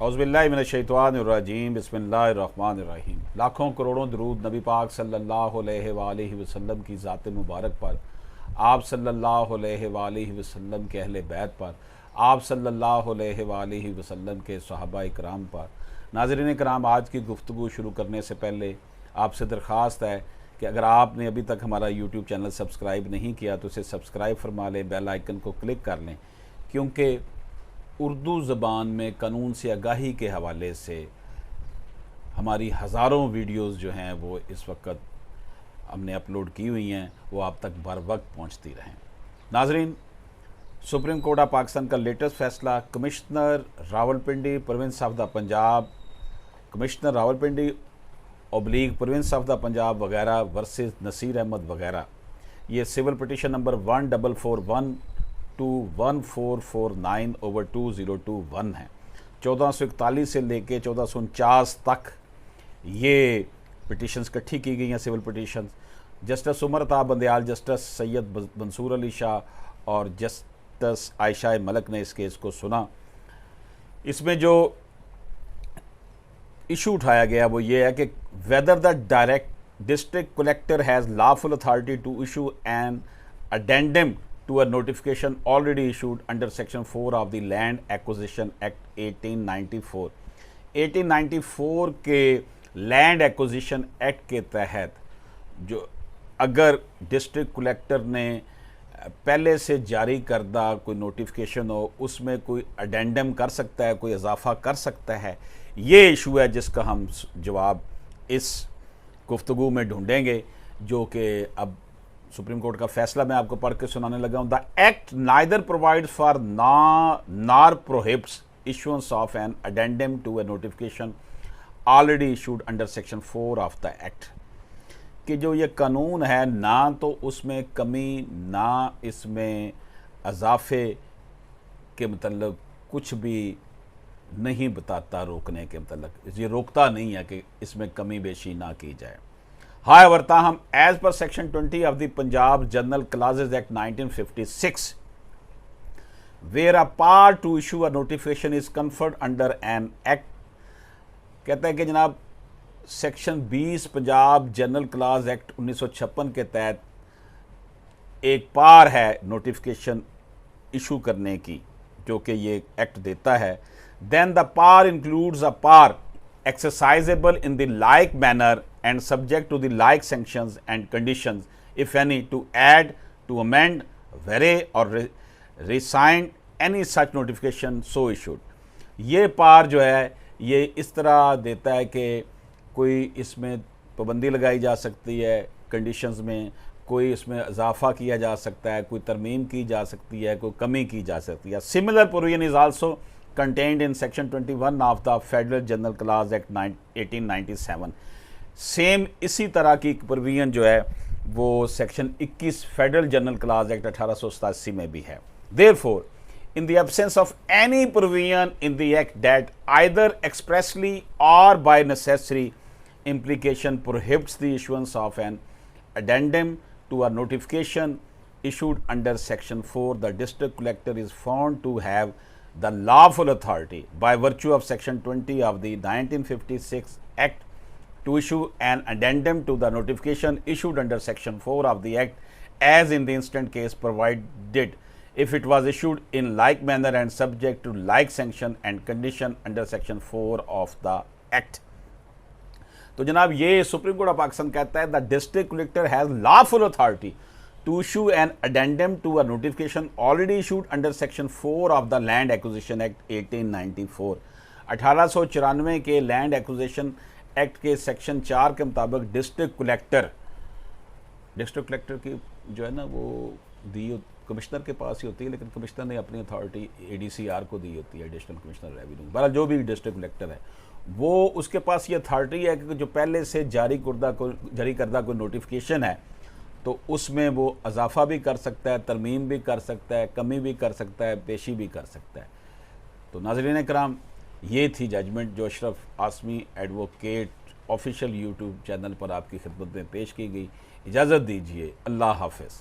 औज़ुबिल्लाहि मिनश्शैतानिर्रजीम बिस्मिल्लाहिर्रहमानिर्रहीम। लाखों करोड़ों दरूद नबी पाक सल्लल्लाहु अलैहि वसल्लम की ज़ात मुबारक पर, आप सल्लल्लाहु अलैहि वसल्लम के अहले बैत पर, आप सल्लल्लाहु अलैहि वसल्लम के सहाबा इकराम पर। नाज़रीन कराम, आज की गुफ्तगू शुरू करने से पहले आपसे दरख्वास्त है कि अगर आपने अभी तक हमारा यूट्यूब चैनल सब्सक्राइब नहीं किया तो इसे सब्सक्राइब फरमा लें, बेल आइकन को क्लिक कर लें, क्योंकि उर्दू ज़बान में कानून से आगाही के हवाले से हमारी हज़ारों वीडियोस जो हैं वो इस वक्त हमने अपलोड की हुई हैं, वो आप तक बर वक्त पहुँचती रहें। नाज़रीन, सुप्रीम कोर्ट ऑफ पाकिस्तान का लेटेस्ट फैसला, commissioner Rawalpindi province of the Punjab, commissioner Rawalpindi oblique province of the Punjab वगैरह वर्सेस नसीर अहमद वगैरह, ये सिविल पिटिशन नंबर 1441 टू 1449/2021 है। 1441 से लेके 1449 तक ये पिटिशंस इकट्ठी की गई हैं, सिविल पिटिशंस। जस्टिस उमर ताब बंदयाल, जस्टिस सैयद मंसूर अली शाह और जस्टिस आयशा मलक ने इस केस को सुना। इसमें जो इशू उठाया गया वो ये है कि whether the direct district collector has lawful authority to issue an addendum to a notification already issued under section 4 of the Land Acquisition Act 1894। 1894 के लैंड एक्विजिशन एक्ट के तहत जो अगर डिस्ट्रिक्ट कलेक्टर ने पहले से जारी करदा कोई नोटिफिकेशन हो, उसमें कोई अडेंडम कर सकता है, कोई इजाफा कर सकता है। ये इशू है जिसका हम जवाब इस गुफ्तगू में ढूंढेंगे, जो कि अब सुप्रीम कोर्ट का फैसला मैं आपको पढ़ के सुनाने लगा हूँ। The act neither provides for nor prohibits issuance of an addendum to a notification already issued under section 4 of the act. कि जो ये कानून है, ना तो उसमें कमी ना इसमें इजाफे के मतलब कुछ भी नहीं बताता, रोकने के मतलब ये रोकता नहीं है कि इसमें कमी बेशी ना की जाए। However, ताहम as per section 20 of the Punjab General Clauses Act 1956, where a power to issue a notification is conferred under an act, कहता है कि जनाब section 20 Punjab general clause act 1956 के तहत एक पार है नोटिफिकेशन इशू करने की, जो कि ये एक्ट देता है। Then the power includes a power exercisable in the like manner and subject to the like sanctions and conditions, if any, to add, to amend, vary or rescind any such notification so issued। ये पार जो है ये इस तरह देता है कि कोई इसमें पाबंदी लगाई जा सकती है, कंडीशंस में कोई इसमें इजाफा किया जा सकता है, कोई तरमीम की जा सकती है, कोई कमी की जा सकती है। Similar provision is also contained in section 21 of the Federal General Clause Act 1897। Same इसी तरह की प्रोविजन जो है वो section 21 federal general clause act 1887 में भी है। Therefore, in the absence of any provision in the act that either expressly or by necessary implication prohibits the issuance of an addendum to a notification issued under section 4, the district collector is found to have the lawful authority by virtue of section 20 of the 1956 act to issue an addendum to the notification issued under section 4 of the act, as in the instant case provided if it was issued in like manner and subject to like sanction and condition under section 4 of the act। तो जनाब ये supreme court of Pakistan कहता है the district collector has lawful authority to issue an addendum to a notification already issued under section 4 of the Land Acquisition Act 1894। 1894 के land acquisition act के section 4 के मुताबिक district collector की जो है ना वो दी कमिश्नर के पास ही होती है, लेकिन कमिश्नर ने अपनी अथॉरिटी ADCR को दी होती है, एडिशनल कमिश्नर रेवेन्यू। बहरहाल जो भी डिस्ट्रिक्ट कलेक्टर है वो उसके पास ये अथॉरिटी है कि जो पहले से जारी करदा कोई नोटिफिकेशन है तो उसमें वो इजाफा भी कर सकता है, तरमीम भी कर सकता है, कमी भी कर सकता है, पेशी भी कर सकता है। तो नाज़रीन कराम, ये थी जजमेंट जो Ashraf Asmi advocate official YouTube channel पर आपकी खिदमत में पेश की गई। इजाज़त दीजिए, अल्लाह हाफ़िज़।